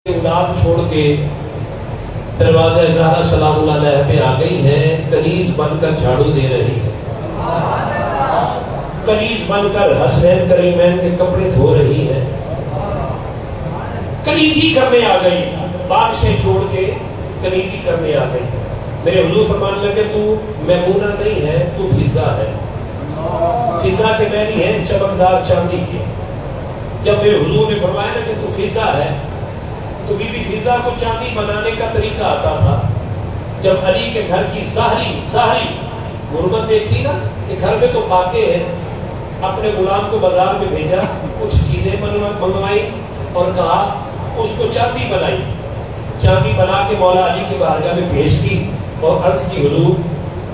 اولاد چھوڑ کے دروازہ زہرا سلام اللہ علیہ پہ آ گئی ہے، کنیز بن کر جھاڑو دے رہی ہے، کنیز بن کر حسین کریمین کے کپڑے دھو رہی ہے، کنیزی کرنے آ گئی، بادشاہ چھوڑ کے کنیزی کرنے آ گئی۔ میرے حضور فرمانے لگے تو میمونہ نہیں ہے، تو فضا ہے، فضا کے معنی ہے چمکدار چاندی کے۔ جب میرے حضور نے فرمایا نا کہ تو فضا ہے، تو بی بی فضا کو چاندی بنانے کا طریقہ آتا تھا۔ جب علی کے گھر کی ظاہری غربت دیکھی نا کہ گھر میں تو فاقے ہیں، اپنے غلام کو بازار میں بھیجا، کچھ چیزیں منگوائی اور کہا اس کو چاندی بنائی، چاندی بنا کے مولا علی کی بارگاہ میں پیش کی اور عرض کی حضور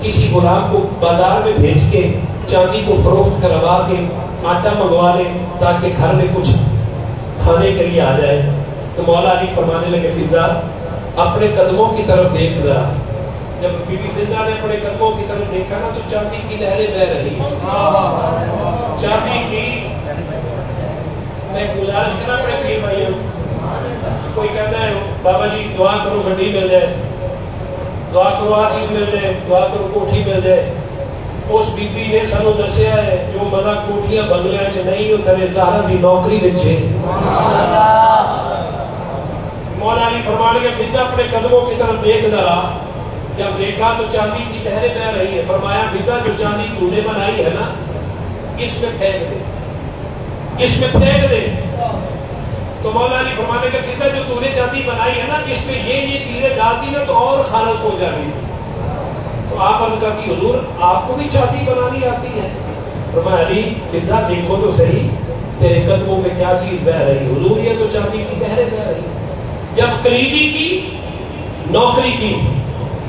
کسی غلام کو بازار میں بھیج کے چاندی کو فروخت کروا کے آٹا منگوا لے تاکہ گھر میں کچھ کھانے کے لیے آ جائے۔ تو مولا علی فرمانے لگے فضا اپنے قدموں کی طرف دیکھ ذرا۔ جب بی بی فضا نے اپنے قدموں کی طرف دیکھا نا تو چاندی کی لہریں بہ رہی ہیں، چاندی کی۔ میں گزارش کرنا پڑے پیر بھائیوں، کوئی کہتا ہے بابا جی دعا کرو گڈی مل جائے، دعا کرو آ چیز مل جائے، دعا کرو کوٹھی مل جائے۔ اس بی بی نے سانو دسیا ہے جو مزہ کوٹھیاں بنگلیاں چ نہیں، وہ درے زہرا دی نوکری وچ ہے۔ مولا علی فرمانے لگے فضا اپنے قدموں کی طرف دیکھ ذرا۔ جب دیکھا تو چاندی کی لہریں بہ رہی ہے۔ فرمایا فضا جو چاندی تو نے بنائی ہے نا اس میں پھینک دے، اس میں پھینک دے۔ تو مولا علی فرمانے لگے فضا جو تو نے چاندی بنائی ہے نا اس میں یہ چیزیں ڈالتی نا تو اور خالص ہو جانی تھی۔ تو آپ عرض کرتی حضور آپ کو بھی چاندی بنانی آتی ہے؟ فرمایا علی فضا دیکھو تو صحیح تیرے قدموں میں کیا چیز بہ رہی، حضور یہ تو چاندی کی لہریں بہ رہی۔ جب کلیجی کی نوکری کی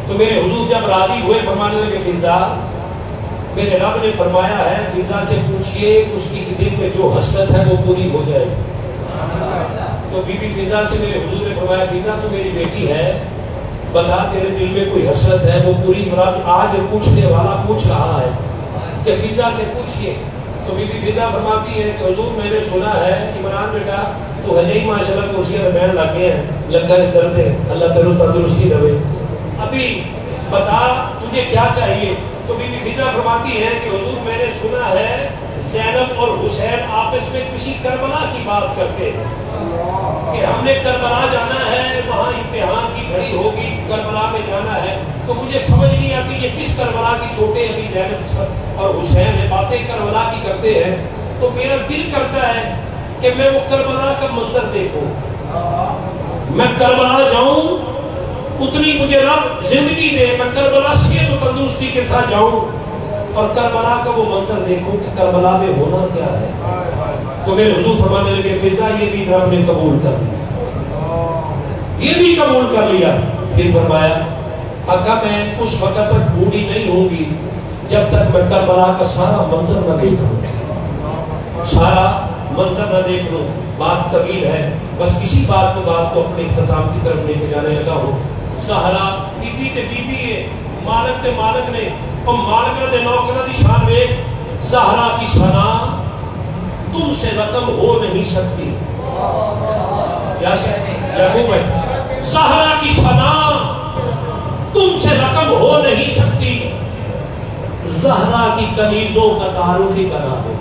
تو میرے حضور جب راضی ہوئے فرمانے لگے فضا میرے رب نے فرمایا ہے فضا سے پوچھئے اس کی دل میں جو حسرت ہے وہ پوری ہو جائے۔ تو بی بی فضا سے میرے حضور نے فرمایا فضا تو میری بیٹی ہے، بتا تیرے دل میں کوئی حسرت ہے وہ پوری مراد آج پوچھنے والا پوچھ رہا ہے کہ فضا سے پوچھئے۔ تو بی بی فضا فرماتی ہے کہ حضور میں نے سنا ہے عمران بیٹا تو ہجے ہی ماشاءاللہ کرسیاں بہن لگ گئے ہیں، لگا درد ہے، اللہ تعالیٰ تندرستی دے، ابھی بتا تجھے کیا چاہیے؟ تو بی بی فضا فرماتی ہے کہ حضور میں نے سنا ہے زینب اور حسین آپس میں کسی کربلا کی بات کرتے ہیں کہ ہم نے کربلا جانا ہے، وہاں امتحان کی گھڑی ہوگی، کربلا میں جانا ہے۔ تو مجھے سمجھ نہیں آتی یہ کس کربلا کی چھوٹے ابھی زینب اور حسین ہے، باتیں کربلا کی کرتے ہیں۔ تو میرا دل کرتا ہے کہ میں وہ کربلا کا منظر دیکھوں، میں کربلا جاؤں، اتنی مجھے رب زندگی دے، میں کربلا صحت و تندرستی کے ساتھ جاؤں اور کربلا کا وہ منظر دیکھوں کہ کربلا میں ہونا کیا ہے۔ تو میرے حضور فرمانے لگے فضا یہ بھی رب نے قبول کر لیا، یہ بھی قبول کر لیا۔ پھر فرمایا آقا میں اس وقت تک بوڑھی نہیں ہوں گی جب تک میں کربلا کا سارا منظر نہ دیکھوں، سارا منظر نہ دیکھ لوں۔ بات طویل ہے، بس کسی بات کو اپنے اختتام کی طرف لے کے جانے لگا ہوں۔ زہرا بی بی تے بی بی ہے، مالک تے مالک نے، اور مالک دے نوکر دی شان میں زہرا کی ثنا تم سے رقم ہو نہیں سکتی۔ یعقوب ہے زہرا کی ثنا تم سے رقم ہو نہیں سکتی، زہرا کی کنیزوں کا تعارف ہی کرا دو۔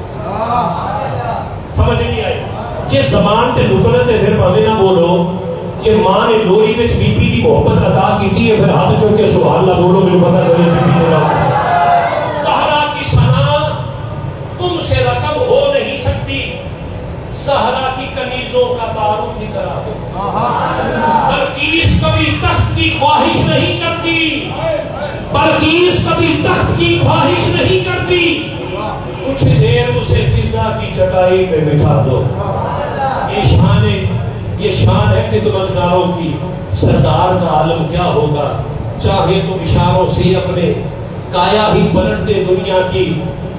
سمجھ نہیں آئی کہ زبان تے لکنے تے پھر ہمیں نہ بولو کہ ماں نے لوری وچ بی بی دی محبت عطا کیتی ہے، پھر ہاتھ چوک کے سبحان اللہ بولو، مجھے پتہ چلے بی بی نے زہرا کی ثنا تم سے رقم ہو نہیں سکتی، زہرا کی کنیزوں کا تعارف ہی کرا دو۔ بلقیس کبھی تخت کی خواہش نہیں کرتی، بلقیس کبھی تخت کی خواہش نہیں کرتی، کچھ دیر اسے فضا کی چٹائی پہ بٹھا دو۔ یہ شان ہے خدمتگاروں کی، سردار کا عالم کیا ہوگا، چاہے تو اشاروں سے اپنے کایا ہی پلٹ دے دنیا کی۔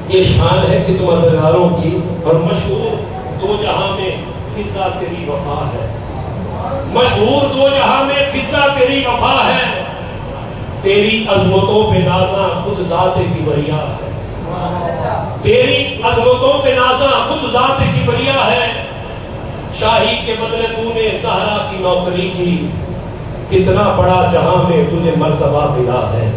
یہ شان ہے خدمتگاروں کی، اور مشہور دو جہاں میں فضا تیری وفا ہے، مشہور دو جہاں میں فضا تیری وفا ہے، تیری عظمتوں پہ نازاں خود ذات کبریا ہے، تیری عظمتوں پہ نازاں خود ذات کبریا ہے۔ شاہی کے بدلے تو نے زہرا کی نوکری کی، کتنا بڑا جہاں میں تجھے مرتبہ ملا ہے۔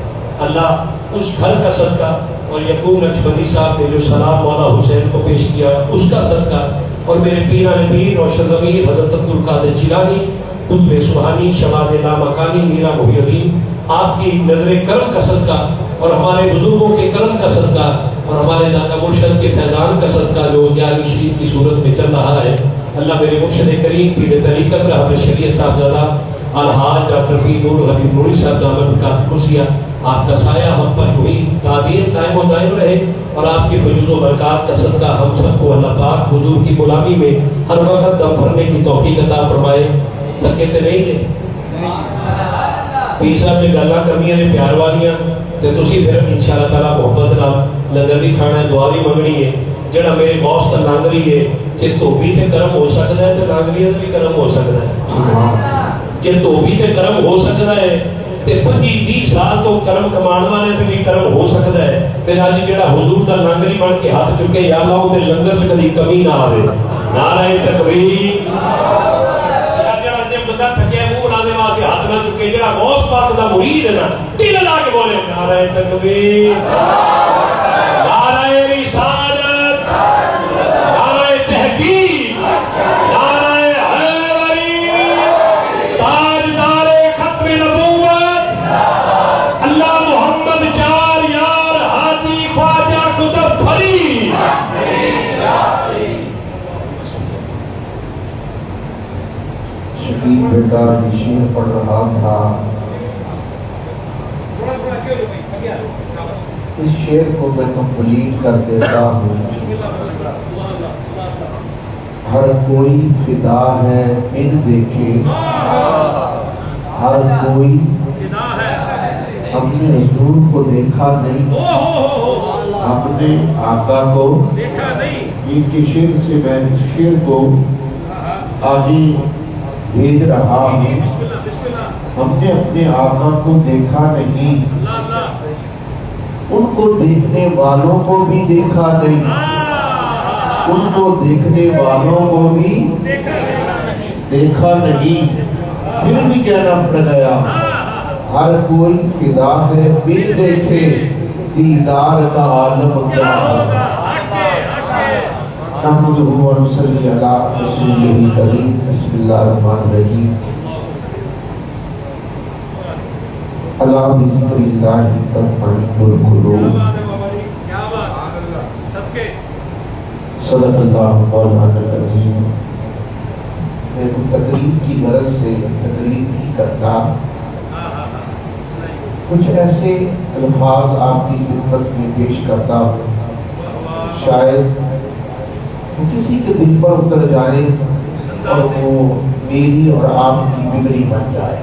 اللہ اس گھر کا صدقہ اور یقون اجملی صاحب نے جو سلام مولا حسین کو پیش کیا اس کا صدقہ، اور میرے پیران پیر اور شذمیر حضرت عبدالقادر جیلانی، قطب سبحانی، شواذ لامکانی، میرا محی الدین، آپ کی نظر کرم کا صدقہ اور ہمارے بزرگوں کے کرم کا صدقہ اور ہمارے دادا مرشد کے فیضان کا صدقہ جو 11ویں شریف کی صورت میں چل رہا ہے۔ اللہ میرے مرشد کریم پیر طریقت رحمت شریعت صاحبزادہ الحاج ڈاکٹر پیر نور حبیب نوری صاحب دامت برکات قدسیہ، آپ کا سایہ ہم پر ہوئی تعدیر دائم و دائم رہے، اور آپ کی فیض و برکات کا صدقہ ہم سب کو اللہ پاک حضور کی غلامی میں ہر وقت دم بھرنے کی توفیق عطا فرمائے۔ تھکے تے نہیں جے پیر صاحب نے گلاں کرنیاں نے پیار والیاں تے تسی پھر انشاءاللہ تعالی محبت نال لنگر بھی کھانا ہے، دعا بھی منگنی ہے۔ جڑا میرے باس تے لانگری ہے کہ دھوبی تے کرم ہو سکتا ہے تے لانگری تے بھی کرم ہو سکتا ہے، کہ دھوبی تے کرم ہو سکتا ہے تے 25-30 سال تو کرم کمان والے تے بھی کرم ہو سکتا ہے۔ پھر اج جڑا حضور دا لانگری بن کے ہاتھ چکے یا اللہ اون دے لنگر چ کدی کمی نہ آوے۔ نعرہ تکبیر، جڑا تے بندہ تھکے منہ بنا دے واسطے ہاتھ نہ چکے، جڑا غوث پاک دا مرید ہے نا دل لا کے بولے نعرہ تکبیر، نعرہ رسالت، نعرہ تحقیق، نعرہ حیدری، تاجدار ختم نبوت اللہ محمد چار یار حاجی خواجہ قطب فری۔ شکیل بیٹا شیر پڑھ رہا تھا، اس شعر کو میں کمپلیٹ کر دیتا ہوں۔ ہر کوئی فدا ہے بن دیکھے، ہر کوئی اپنے حضور کو دیکھا نہیں، اپنے آقا کو ان کے شعر سے میں اس شعر کو آگے بھیج رہا ہوں۔ ہم نے اپنے آقا کو دیکھا نہیں، ان کو دیکھنے والوں کو بھی دیکھا نہیں، ان کو دیکھنے والوں کو بھی دیکھا نہیں، پھر بھی کہنا پڑ گیا ہر کوئی فدا ہے بن دیکھے، دیدار کا عالم کیا ہے۔ نحمدہ و نصلی علی رسولہ الکریم، بسم اللہ الرحمن الرحیم۔ اللہ بذکر اللہ تطمئن القلوب، صدق اللہ مولانا العظیم۔ میں تقریب کی غرض سے تقریب نہیں کرتا، کچھ ایسے الفاظ آپ کی خدمت میں پیش کرتا ہوں، شاید وہ کسی کے دل پر اتر جائے اور وہ میری اور آپ کی بگڑی بن جائے۔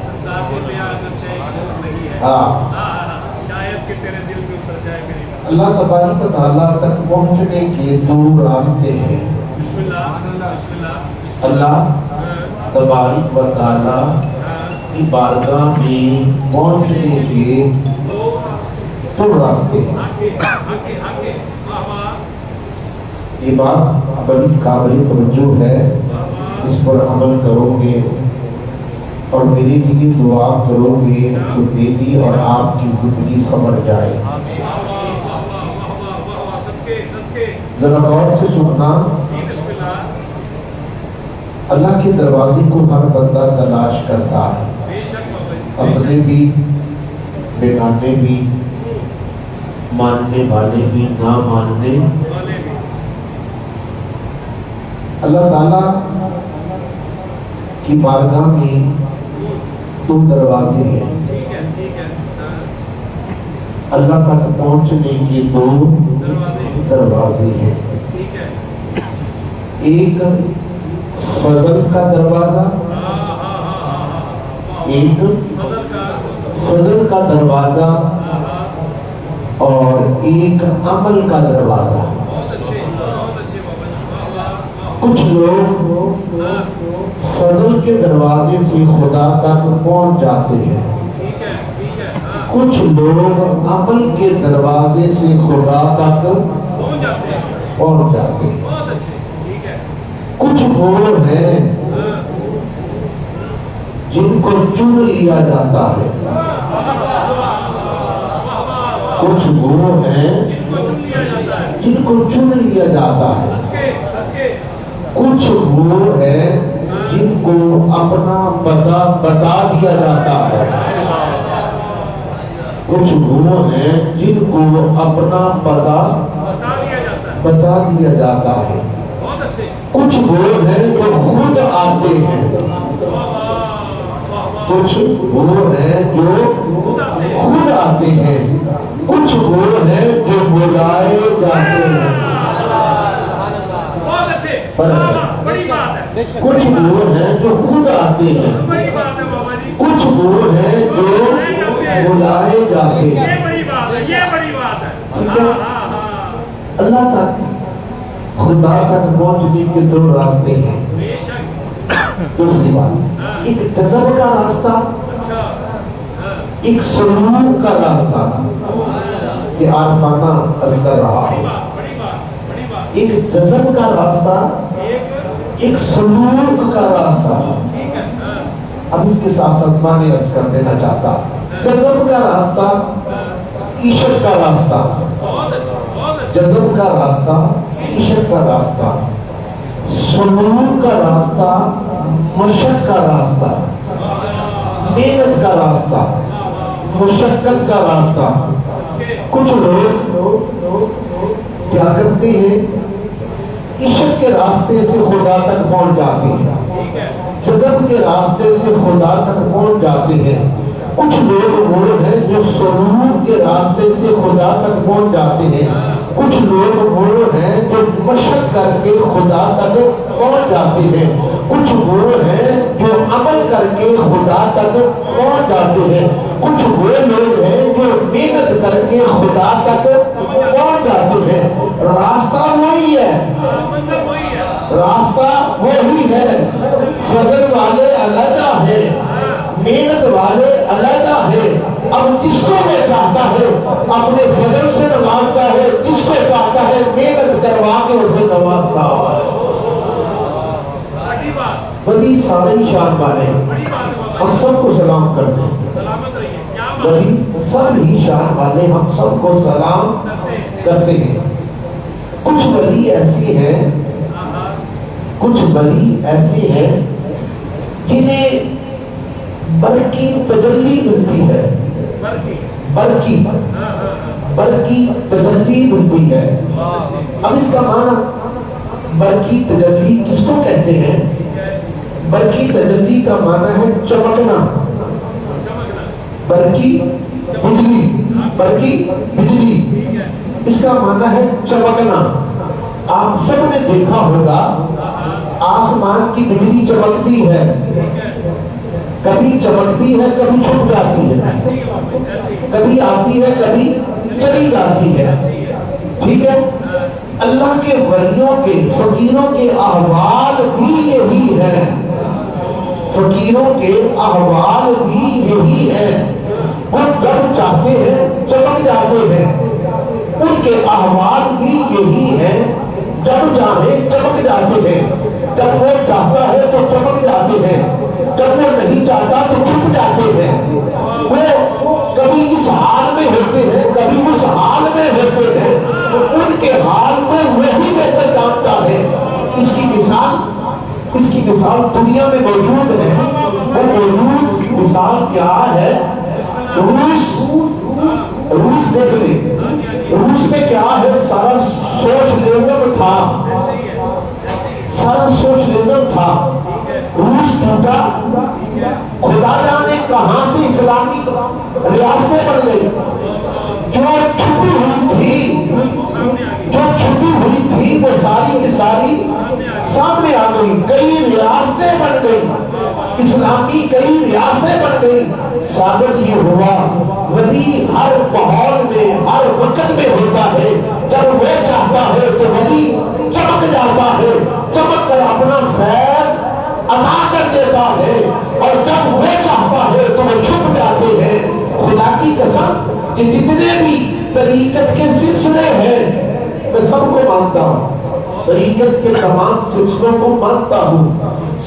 اللہ تبارک و تعالیٰ تک پہنچنے کے دو راستے ہیں۔ اللہ تبارک و تعالیٰ کی بارگاہ میں پہنچنے کے دو راستے ہیں۔ یہ بات بڑی قابل توجہ ہے، اس پر عمل کرو گے اور میرے لیے دعا کرو گے تو میری اور آپ کی زندگی سنور جائے۔ ذرا غور سے سننا، اللہ کے دروازے کو ہر بندہ تلاش کرتا ہے، اپنے بھی، بیگانے بھی، ماننے والے بھی، نہ ماننے۔ اللہ تعالیٰ کی بارگاہ میں دو دروازے ہیں، اللہ تک پہنچنے کے دو دروازے ہیں۔ ایک فضل کا دروازہ، ایک فضل کا دروازہ اور ایک عمل کا دروازہ۔ کچھ لوگ فضل کے دروازے سے خدا تک پہنچ جاتے ہیں، کچھ لوگ عمل کے دروازے سے خدا تک پہنچ جاتے ہیں، کچھ وہ ہیں جن کو چن لیا جاتا ہے، کچھ وہ ہیں جن کو چن لیا جاتا ہے، کچھ وہ ہیں جن کو اپنا پتہ بتا دیا جاتا ہے، کچھ وہ ہیں جن کو اپنا پتہ بتا دیا جاتا ہے، کچھ وہ ہیں جو خود آتے ہیں، کچھ وہ ہیں جو خود آتے ہیں، کچھ وہ ہیں جو بلائے جاتے ہیں، کچھ وہ ہیں جو خود آتے ہیں، کچھ وہ ہیں جو بلائے جاتے ہیں۔ اللہ تک خدا تک پہنچنے کے دو راستے ہیں۔ دوسری بات، ایک جذب کا راستہ، ایک سلوک کا راستہ کہ عارفانہ عرض کر رہا ہوں، ایک جذب کا راستہ، ایک سلوک کا راستہ۔ اب اس کے ساتھ ساتھ میں نے عرض کر دینا چاہتا، جذب کا راستہ، عشق کا راستہ، جذب کا راستہ، عشق کا راستہ، سلوک کا راستہ، مشق کا راستہ، محنت کا راستہ، مشقت کا راستہ۔ کچھ لوگ کیا کرتے ہیں، عشق کے راستے سے خدا تک پہنچ جاتے ہیں، جذب کے راستے سے خدا تک پہنچ جاتے ہیں۔ کچھ لوگ وہ ہیں جو سلوک کے راستے سے خدا تک پہنچ جاتے ہیں، کچھ لوگ وہ ہیں جو مشق کر کے خدا تک پہنچ جاتے ہیں، کچھ وہ ہیں جو عمل کر کے خدا تک پہنچ جاتے ہیں، کچھ وہ لوگ ہیں جو محنت کر کے خدا تک پہنچ جاتے ہیں۔ راستہ وہی ہے، راستہ وہی ہے، فضل والے علیحدہ ہے، محنت والے علیحدہ ہے۔ اب جس کو میں چاہتا ہے اپنے فضل سے نوازتا ہے، جس کو چاہتا ہے محنت کروا کے اسے نوازتا ہے۔ بڑی سارے شان والے ہم سب کو سلام کرتے ہیں، بڑی سب ہی شان والے ہم سب کو سلام کرتے ہیں۔ کچھ ولی ایسی ہیں، کچھ ولی ایسے ہیں جنہیں برقی تجلی ملتی ہے، برقی تجلی ملتی ہے۔ اب اس کا معنی برقی تجلی کس کو کہتے ہیں؟ برقی تجلی کا معنی ہے چمکنا، برقی بجلی، اس کا معنی ہے چمکنا۔ آپ سب نے دیکھا ہوگا آسمان کی بجلی چمکتی ہے، کبھی چمکتی ہے کبھی چھپ جاتی ہے، کبھی آتی ہے کبھی چلی جاتی ہے، ٹھیک ہے۔ اللہ کے ولیوں کے، فقیروں کے احوال بھی یہی ہے، فقیروں کے احوال بھی یہی ہے۔ وہ جب چاہتے ہیں چمک جاتے ہیں، ان کے احوال بھی یہی ہے، جب چاہے چمک جاتے ہیں۔ جب وہ چاہتا ہے تو چمک جاتے ہیں، جب وہ نہیں چاہتا تو چھپ جاتے ہیں۔ وہ کبھی اس حال میں ہوتے ہیں کبھی اس حال میں ہوتے ہیں، ان کے حال میں وہی بہتر جانتا ہے۔ اس کی مثال دنیا میں موجود ہے۔ وہ موجود مثال کیا ہے؟ روس دیکھ لیں، روس میں کیا ہے؟ سارا سوشلزم تھا، سارا سوشلزم تھا، روس ٹوٹا، خدا جانے کہاں سے اسلامی ریاستیں بن گئی۔ جو چھپی ہوئی تھی وہ ساری کی ساری سامنے آ گئی، کئی ریاستیں بن گئی، اسلامی کئی ریاستیں بن گئی۔ ثابت یہ ہوا ولی ہر ماحول میں ہر وقت میں ہوتا ہے، جب وہ چاہتا ہے تو ولی چمک جاتا ہے، چمک کر اپنا فیض عطا کر دیتا ہے، اور جب وہ چاہتا ہے تو وہ چھپ جاتے ہیں۔ خدا کی قسم کہ جتنے بھی طریقت کے سلسلے ہیں میں سب کو مانتا ہوں، طریقت کے تمام سلسلوں کو مانتا ہوں،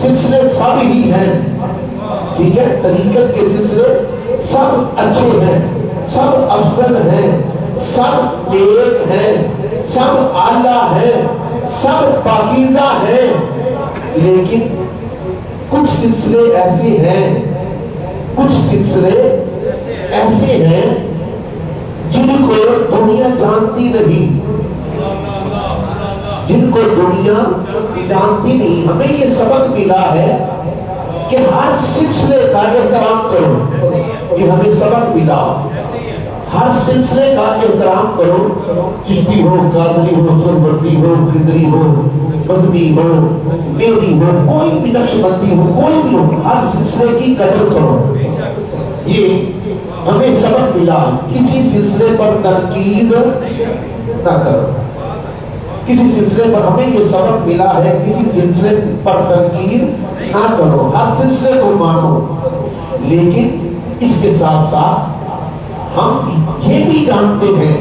سلسلے سب ہی ہیں، ٹھیک ہے، طریقت کے سلسلے سب اچھے ہیں، سب افضل ہیں، سب نیک ہیں، سب اعلیٰ ہیں، سب پاکیزہ ہیں، لیکن کچھ سلسلے ایسے ہیں، کچھ سلسلے ایسے ہیں جن کو دنیا جانتی نہیں، جن کو دنیا جانتی نہیں۔ ہمیں یہ سبق ملا ہے کہ ہر سلسلے کا احترام کرو، یہ ہمیں سبق ملا، ہر سلسلے کا احترام کرو، چشتی ہو، قادری ہو، سرورتی ہو، خضری ہو، بزمی ہو، میری ہو، کوئی بھی نقش بندی ہو، کوئی بھی ہو، ہر سلسلے کی قدر کرو۔ یہ ہمیں سبق ملا، کسی سلسلے پر تنقید نہ کرو، کسی سلسلے پر ہمیں یہ سبق ملا ہے، کسی سلسلے پر تنقید نہ کرو، ہر سلسلے کو مانو، لیکن اس کے ساتھ ساتھ ہم یہ بھی جانتے ہیں،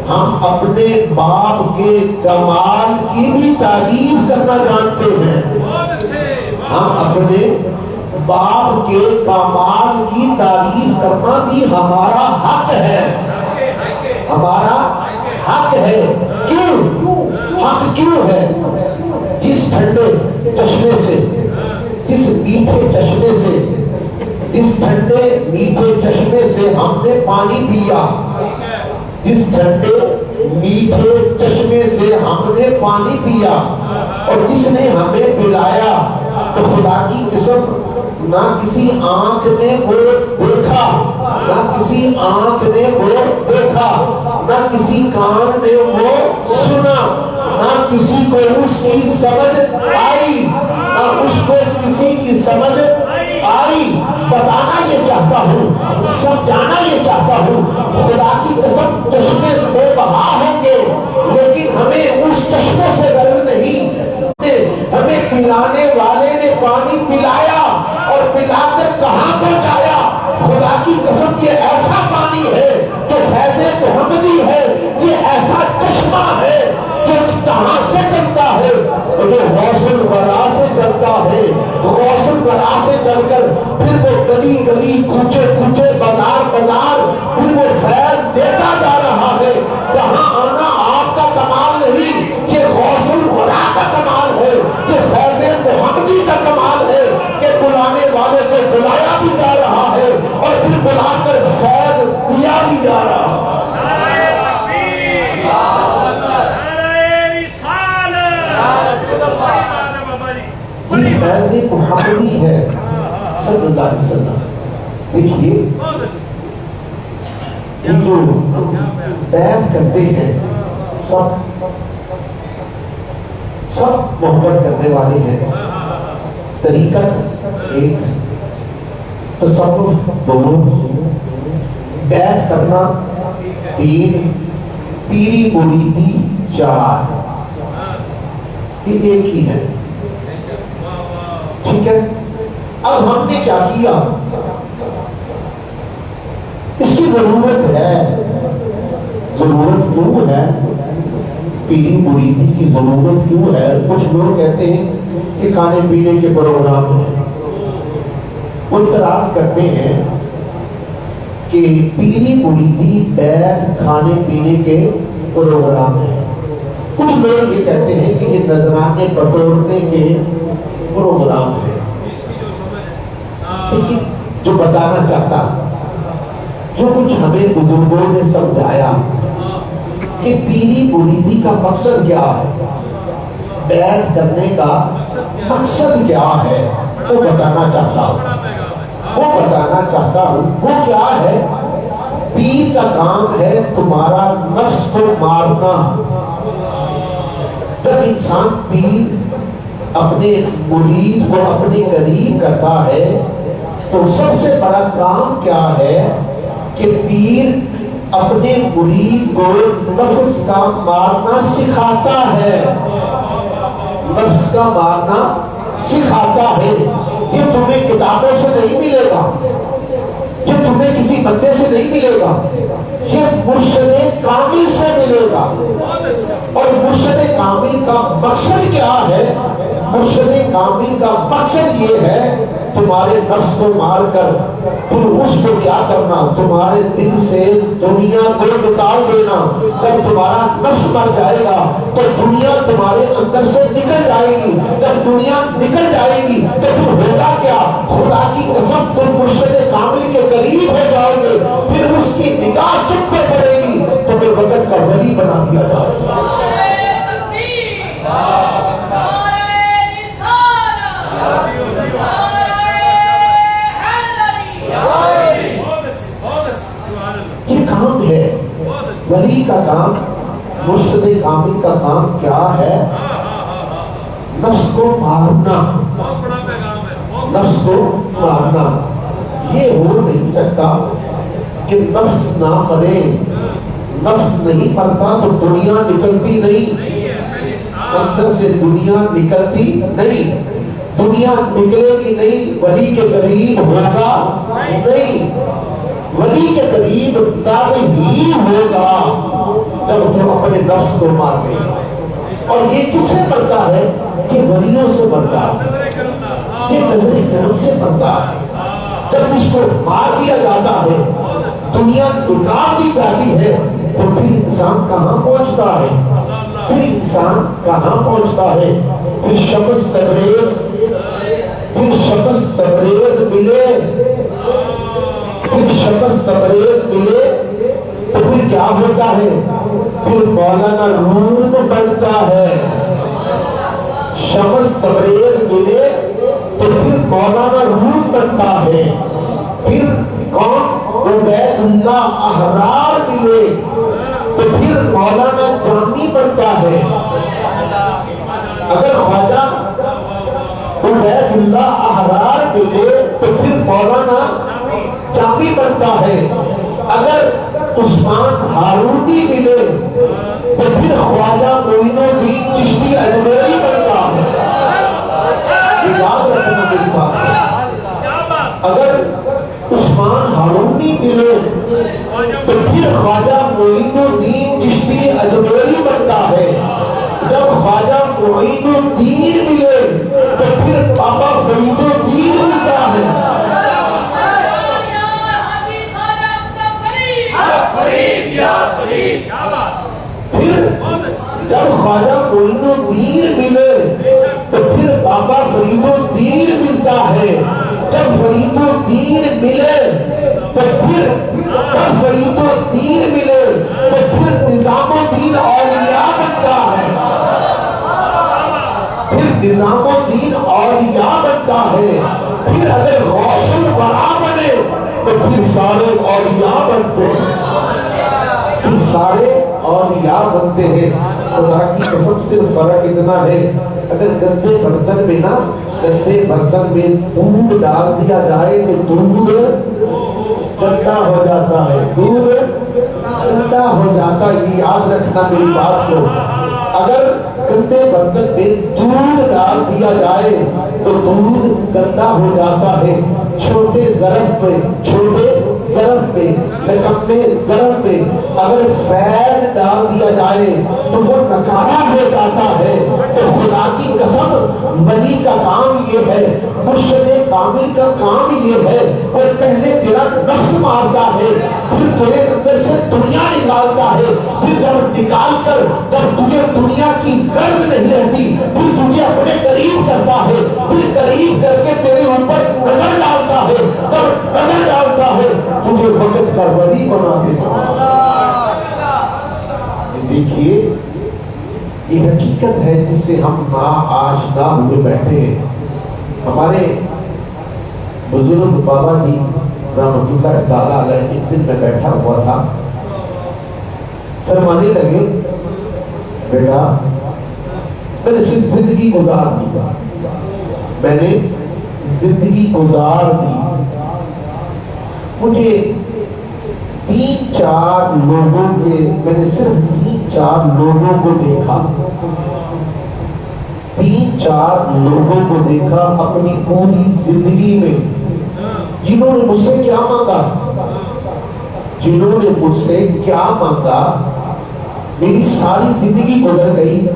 ہم اپنے باپ کے کمال کی بھی تعریف کرنا جانتے ہیں، ہم اپنے باپ کے کمال کی تعریف کرنا بھی ہمارا حق ہے، ہمارا حق ہے۔ کیوں حق کیوں ہے؟ جس ٹھنڈے چشمے سے، جس میٹھے چشمے سے، جس ٹھنڈے میٹھے چشمے سے ہم نے پانی پیا، جس ٹھنڈے میٹھے چشمے سے ہم نے پانی پیا اور جس نے ہمیں پلایا، تو خدا کی قسم نہ کسی آنکھ نے وہ دیکھا، نہ کسی آنکھ نے وہ دیکھا، نہ کسی کان نے وہ سنا، نہ کسی کو اس کی سمجھ آئی، نہ اس کو کسی کی سمجھ آئی۔ بتانا یہ چاہتا ہوں، سمجھانا یہ چاہتا ہوں، خدا کی قسم چشمے بے بہا ہوں گے، لیکن ہمیں اس چشموں سے غرض نہیں، ہمیں پلانے والے نے پانی پلایا اور پلا کر کہاں پہنچایا۔ خدا کی قسم یہ ایسا پانی ہے جو فیض محمدی ہے، یہ ایسا چشمہ ہے جو کہاں سے چلتا ہے، یہ غوث الورا سے چلتا ہے، غوث الورا سے چل کر پھر وہ گلی گلی، کوچے کوچے، بازار بازار، پھر وہ فیض دیتا جا رہا ہے۔ یہاں آنا آپ کا کمال نہیں، یہ غوث الورا کا کمال ہے، یہ فیض محمدی کا کمال ہے کہ بلانے والے کو بلایا بھی جا رہا ہے اور پھر بلا کر فیض دیا بھی جا رہا ہے۔ فیض محمدی ہے صلی اللہ علیہ وسلم۔ دیکھیے یہ جو بیعت کرتے ہیں سب محبت کرنے والے ہیں، طریقت ایک، تصوف دونوں، بیعت کرنا تین، پیری مریدی چار، یہ ایک ہی ہے، ٹھیک ہے۔ اب ہم نے کیا کیا؟ اس کی ضرورت ہے، ضرورت کیوں ہے؟ پیری مریدی کی ضرورت کیوں ہے؟ کچھ لوگ کہتے ہیں کہ کھانے پینے کے پروگرام ہیں، وہ اعتراض کرتے ہیں کہ پیری مریدی بیعت کھانے پینے کے پروگرام ہیں۔ کچھ لوگ یہ کہتے ہیں کہ یہ نذرانے بٹورنے کے پروگرام ہے۔ لیکن جو بتانا چاہتا، جو کچھ ہمیں بزرگوں نے سمجھایا کہ پیری مریدی کا مقصد کیا ہے، بیعت کرنے کا مقصد کیا ہے، وہ بتانا چاہتا ہوں، وہ بتانا چاہتا ہوں۔ وہ کیا ہے؟ پیر کا کام ہے تمہارا نفس کو مارنا۔ جب انسان پیر اپنے مرید کو اپنے قریب کرتا ہے تو سب سے بڑا کام کیا ہے کہ پیر اپنے مرید کو نفس کا مارنا سکھاتا ہے، نفس کا مارنا سکھاتا ہے۔ یہ تمہیں کتابوں سے نہیں ملے گا، یہ تمہیں کسی کسی بندے سے نہیں ملے گا، یہ مرشد کامل سے ملے گا۔ اور مرشد کامل کا مقصد کیا ہے؟ مرشد کامل کا مقصد یہ ہے تمہارے نفس کو مار کر پھر اس کو کیا کرنا، تمہارے دل سے دنیا کو نکال دینا۔ جب تمہارا نفس مر جائے گا تو دنیا تمہارے اندر سے نکل جائے گی، جب دنیا نکل جائے گی تو پھر ہوگا کیا؟ خدا کی قسم تم مرشد کامل کے قریب ہو جاؤ گے، پھر اس کی نگاہ تم پہ پڑے گی، تمہیں وقت کا ولی بنا دیا جائے گا۔ یہ کام ہے ولی کا کام، مرشد کامل کا کام کیا ہے؟ نفس کو مارنا، نفس کو مارنا۔ یہ ہو نہیں سکتا کہ نفس نہ مرے، نفس نہیں مرتا تو دنیا نکلتی نہیں، اندر سے دنیا نکلتی نہیں، دنیا نکلے گی نہیں، ولی کے قریب ہوگا نہیں، ولی کے قریب تب ہی ہوگا جب تم اپنے نفس کو مار گئے۔ اور یہ کس سے بڑھتا ہے؟ کہ ولیوں سے بڑھتا ہے، یہ نظر کرم سے بڑھتا ہے۔ جب اس کو مار دیا جاتا ہے، دنیا نکال دی جاتی ہے، تو پھر انسان کہاں پہنچتا ہے؟ پھر انسان کہاں پہنچتا ہے؟ پھر شمس تبریز، پھر شمس تبریز ملے، پھر شمس تبریز ملے تو پھر کیا ہوتا ہے؟ پھر مولانا روم بنتا ہے۔ شمس تبریز ملے تو پھر مولانا روم بنتا ہے۔ پھر کون؟ عبید اللہ احرار ملے تو پھر مولانا جامی بنتا ہے۔ اگر خواجہ عبید اللہ احرار ملے تو پھر مولانا جامی بنتا ہے۔ اگر عثمان ہارونی ملے تو پھر خواجہ معین الدین چشتی اجمیری بنتا ہے۔ یاد رکھنا میری بات ہے، اگر عثمان ہارونی ملے تو پھر خواجہ معین الدین چشتی اجمیری بنتا ہے۔ جب خواجہ معین الدین ملے تو پھر بابا فرید الدین ملتا ہے۔ پھر جب خواجہ معین الدین ملے تو پھر بابا فرید الدین ملتا ہے۔ جب فرید الدین ملے تو پھر جب فرید الدین ملے تو پھر نظام الدین اولیاء بنتا ہے۔ پھر نظام الدین اولیاء بنتا ہے۔ پھر اگر غوث الورا بنے تو پھر سارے اولیاء بنتے ہیں، پھر سارے اولیاء بنتے ہیں۔ خدا کی قسم صرف فرق اتنا ہے، اگر گندے برتن میں نا، گندے برتن میں دودھ ڈال دیا جائے تو دودھ گندا ہو جاتا ہے، دودھ گندا ہو جاتا ہے۔ یہ یاد رکھنا میری بات کو، اگر گندے برتن میں دودھ ڈال دیا جائے تو دودھ گندا ہو جاتا ہے۔ چھوٹے ظرف پہ، چھوٹے ظرف پہ، نکمے ظرف پہ اگر فیض ڈال دیا جائے تو وہ نکارا ہو جاتا ہے۔ تو خدا کی قسم ولی کا کام یہ ہے، مرشد کامل کا کام یہ ہے، وہ پہلے تیرا نفس مارتا ہے، پھر تیرے اندر سے دنیا نکالتا ہے، پھر جب نکال کر جب تجھے دنیا کی غرض نہیں رہتی پھر تجھے اپنے قریب کرتا ہے، پھر قریب کر کے تیرے اوپر نظر ڈالتا ہے، جب نظر ڈالتا ہے تجھے وقت کا ولی بنا دیتا۔ دیکھیے یہ حقیقت ہے جس سے ہم نا آشنا ہوئے بیٹھے ہیں۔ ہمارے بزرگ بابا جی رحمۃ اللہ تعالیٰ علیہ ایک دن میں بیٹھا ہوا تھا، فرمانے لگے بیٹا میں نے صرف زندگی گزار دی، میں نے زندگی گزار دی، مجھے 3-4 لوگوں کے، میں نے صرف 3-4 لوگوں کو دیکھا، 3-4 لوگوں کو دیکھا اپنی پوری زندگی میں جنہوں نے مجھ سے کیا مانگا، جنہوں نے مجھ سے کیا مانگا، میری ساری زندگی گزر گئی،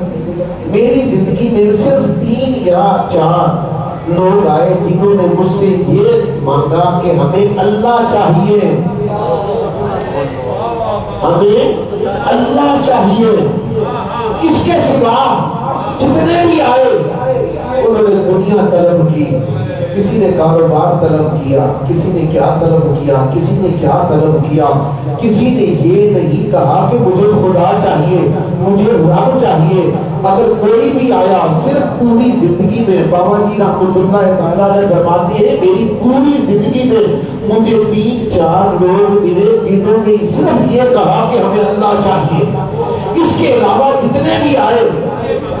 میری زندگی میں صرف 3 یا 4 لوگ آئے جنہوں نے مجھ سے یہ مانگا کہ ہمیں اللہ چاہیے، ہمیں اللہ چاہیے۔ اس کے سوا جتنے بھی آئے انہوں نے دنیا طلب کی، کسی نے کاروبار طلب کیا، کسی نے کیا طلب کیا، کسی نے کیا طلب کیا، کسی نے یہ نہیں کہا کہ مجھے خدا چاہیے، مجھے رب چاہیے۔ اگر کوئی بھی آیا صرف پوری زندگی میں، بابا جی رحمۃ اللہ تعالیٰ نے فرماتے ہیں میری پوری زندگی میں مجھے 3-4 لوگ ملے جنہوں نے صرف یہ کہا کہ ہمیں اللہ چاہیے۔ اس کے علاوہ جتنے بھی آئے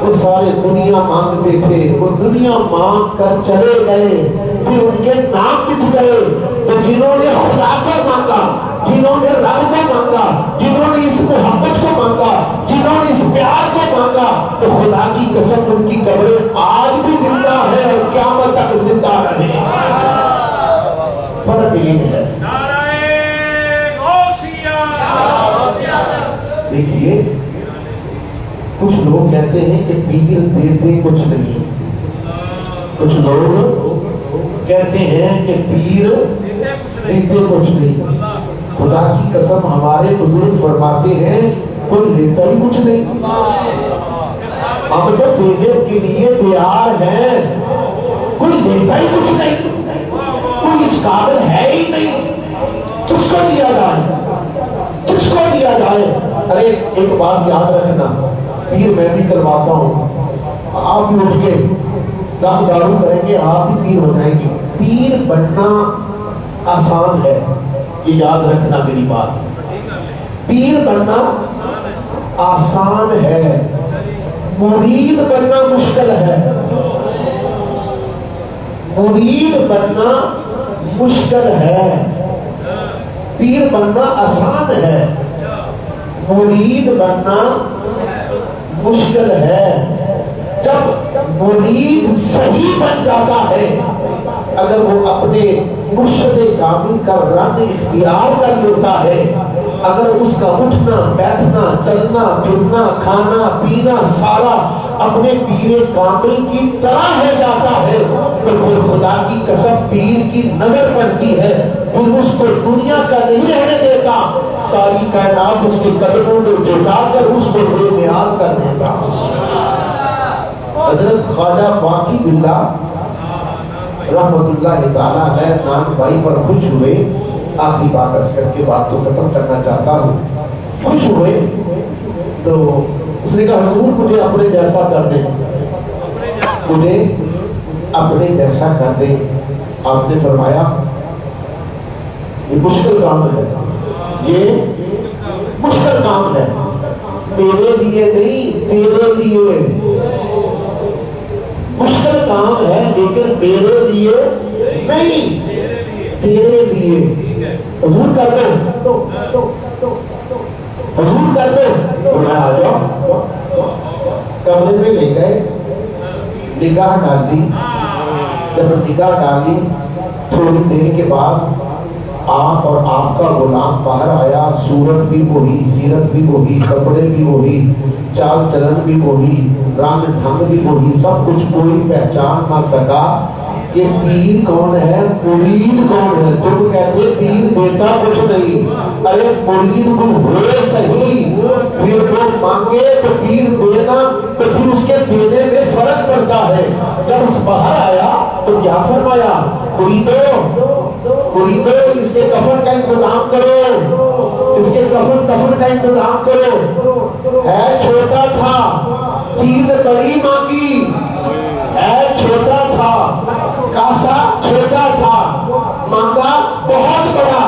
وہ سارے دنیا مانگتے تھے، وہ دنیا مانگ کر چلے گئے، پھر ان کے نام مٹ گئے۔ تو جنہوں نے خدا کو مانگا، جنہوں نے رب کو مانگا، جنہوں نے اس محبت کو مانگا، جنہوں نے اس پیار کو مانگا، تو خدا کی قسم ان کی قبریں آج بھی زندہ ہے اور قیامت تک زندہ رہے۔ فرق یہ ہے۔ دیکھیے کچھ لوگ کہتے ہیں کہ پیر دیتے کچھ نہیں، کچھ لوگ کہتے ہیں کہ پیر دیتے کچھ نہیں۔ خدا کی قسم ہمارے بزرگ فرماتے ہیں کوئی لیتا ہی کچھ نہیں، ہم تو دینے کے لیے تیار ہیں، کوئی لیتا ہی کچھ نہیں، کوئی اس قابل ہے ہی نہیں، کس کو دیا جائے، کس کو دیا جائے۔ ارے ایک بات یاد رکھنا، پیر میں بھی کرواتا ہوں، آپ بھی اٹھ کے دم دارو کریں گے، آپ بھی پیر ہو جائیں گے۔ پیر بننا آسان ہے، یہ یاد رکھنا میری بات، پیر بننا آسان ہے، مرید بننا مشکل ہے، مرید بننا مشکل ہے، پیر بننا آسان ہے، مرید بننا مشکل ہے۔ جب مرید صحیح بن جاتا ہے، اگر وہ اپنے مرشد کامل کا رنگ اختیار کر لیتا ہے، اگر اس کا اٹھنا بیٹھنا چلنا پھرنا کھانا پینا سارا اپنے پیر کامل کی طرح ہے جاتا ہے، تو پھر خدا کی قسم پیر کی نظر پڑتی ہے، پھر اس کو دنیا کا نہیں رہنے دیتا، ساری کائنات اس کے قدموں میں جھکا کر اس کو بے نیاز کر دیتا۔ حضرت خواجہ باقی باللہ رحمت اللہ تعالیٰ ہے نان بھائی پر خوش ہوئے، آخری بات عرض کر کے بات کو ختم کرنا چاہتا ہوں، خوش ہوئے تو اس نے کہا حضور مجھے اپنے جیسا کر دیں، مجھے اپنے جیسا کر دیں۔ آپ نے فرمایا یہ مشکل کام ہے، یہ مشکل کام ہے، میرے لیے نہیں تیرے لیے مشکل کام ہے، لیکن میرے لیے نہیں تیرے لیے۔ حضور کر دو، حضور کر دو، میں آ جاؤ۔ کمرے میں لے گئے، نگاہ ڈال دی، جب نگاہ ڈالی تھوڑی دیر کے بعد آپ اور آپ کا غلام باہر آیا، صورت بھی وہی، سیرت بھی وہی، کپڑے بھی وہی، چال چلن بھی وہی، رنگ ڈھنگ بھی وہی، سب کچھ کوئی پہچان نہ سکا کہ پیر کون ہے، مرید کون ہے۔ تم کہتے پیر دیتا کچھ نہیں، ارے مرید کو ہوئے صحیح، پھر وہ مانگے تو پیر دینا، تو پھر اس کے دینے میں فرق پڑتا ہے۔ جب باہر آیا تو کیا فرمایا، مریدو مریدو اس کے کفن کا انتظام کرو، اس کے کفن کا انتظام کرو، ہے چھوٹا تھا چیز بڑی مانگی، ہے چھوٹا تھا کاسا چھوٹا تھا مانگا بہت بڑا،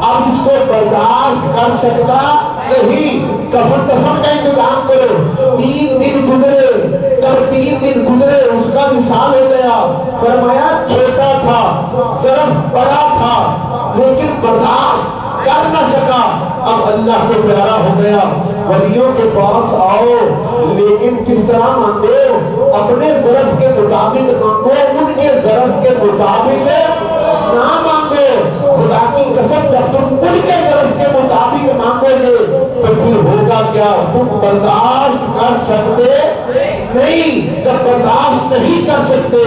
اب اس کو برداشت کر سکتا نہیں، کفن کا انتظام کرو۔ 3 دن گزرے، جب 3 دن گزرے اس کا مثال ہو گیا، فرمایا چھوٹا تھا صرف بڑا تھا لیکن برداشت کر نہ سکا، اب اللہ کو پیارا ہو گیا۔ ولیوں کے پاس آؤ لیکن کس طرح مانگو، اپنے ظرف کے مطابق مانگو، ان کے ظرف کے مطابق نہ مانگو۔ خدا کی قسم جب تم ان کے ظرف کے سکتے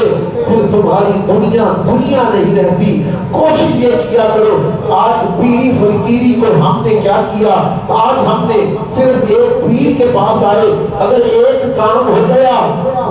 پھر تمہاری دنیا دنیا نہیں رہتی. کوشش یہ کیا کرو. آج پیری فقیری کو ہم نے کیا کیا؟ آج ہم نے صرف ایک پیر کے پاس آئے, اگر ایک کام ہو گیا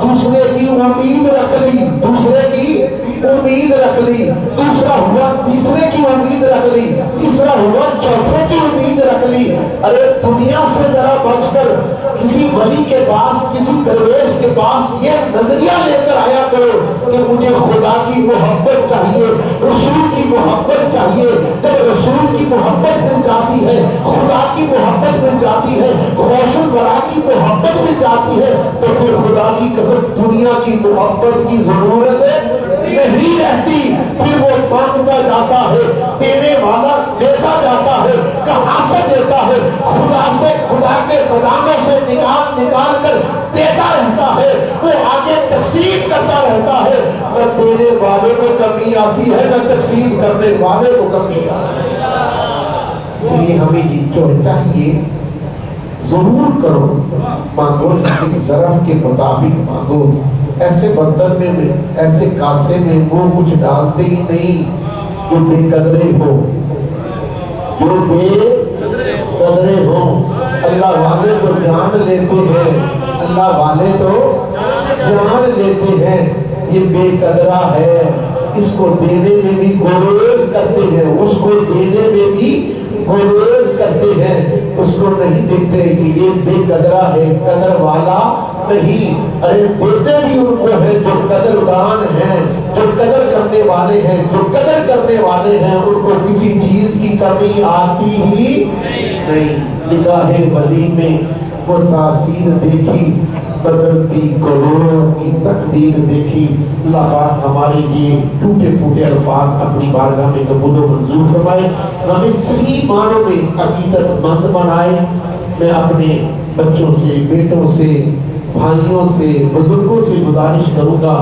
دوسرے کی امید رکھ لی, دوسرے کی امید رکھ لی, دوسرا ہوا تیسرے کی امید رکھ لی, تیسرا ہوا چوتھے کی امید رکھ لی. ارے دنیا سے ذرا بچ کر کسی ولی کے پاس, کسی درویش کے پاس یہ نظریہ لے کر آیا کرو کہ مجھے خدا کی محبت چاہیے, رسول کی محبت چاہیے. جب رسول کی محبت مل جاتی ہے, خدا کی محبت مل جاتی ہے, غوث الورا کی محبت مل جاتی ہے, تو پھر خدا کی قسم دنیا کی محبت کی ضرورت نہیں رہتی. پھر وہ مانگتا جاتا ہے, دینے والا دیتا جاتا ہے. کہاں سے دیتا ہے؟ خدا سے, خدا کے خزانوں سے نکال نکال کر دیتا رہتا ہے. وہ آگے تقسیم کرتا رہتا ہے. نہ دینے والے کو کمی آتی ہے, نہ تقسیم کرنے والے کو کمی آتی ہے. اس لیے ہمیں یہ جو چاہیے ضرور کرو, مانگو لیکن ظرف کے مطابق مانگو. ایسے برتن میں, ایسے کاسے میں وہ کچھ ڈالتے ہی نہیں جو بے قدرے ہو, جو بے قدرے ہو. اللہ والے تو جان لیتے ہیں, اللہ والے تو جان لیتے ہیں. یہ بے قدرہ ہے, اس کو دینے میں بھی گریز کرتے ہیں, اس کو دینے میں بھی گریز کرتے ہیں. اس کو نہیں دیکھتے کہ یہ بے قدرہ ہے, قدر والا نہیں. ارے دیتے بھی ان کو ہے جو قدردان ہیں, جو قدر کرنے والے ہیں, جو قدر کرنے والے ہیں. ان کو کسی چیز کی کمی آتی ہی نہیں. نگاہ ولی میں وہ تاثیر دیکھی, بدلتی کروڑوں کی تقدیر دیکھی. اللہ پاک ہمارے لیے ٹوٹے پھوٹے الفاظ اپنی بارگاہ میں قبول و منظور فرمائے, ہمیں صحیح معنوں میں عقیدت مند بنائے. میں اپنے بچوں سے, بیٹوں سے, بھائیوں سے, بزرگوں سے گزارش کروں گا,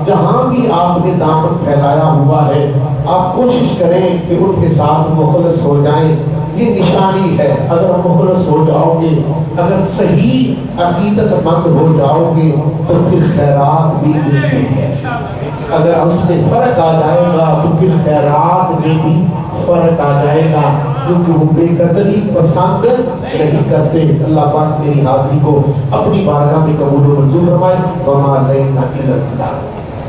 جہاں بھی آپ نے دامن پھیلایا ہوا ہے آپ کوشش کریں کہ ان کے ساتھ مخلص ہو جائیں. یہ نشانی ہے, اگر مخلص ہو جاؤ گے, اگر صحیح عقیدت مند ہو جاؤ گے تو پھر خیرات بھی ملتی ہے. اگر اس میں فرق آ جائے گا تو پھر خیرات میں بھی فرق آ جائے گا, کیونکہ وہ بے قدری پسند نہیں کرتے. اللہ پاک میری حاضری کو اپنی بارگاہ میں قبول و منظور فرمائے. وما علینا الا البلاغ.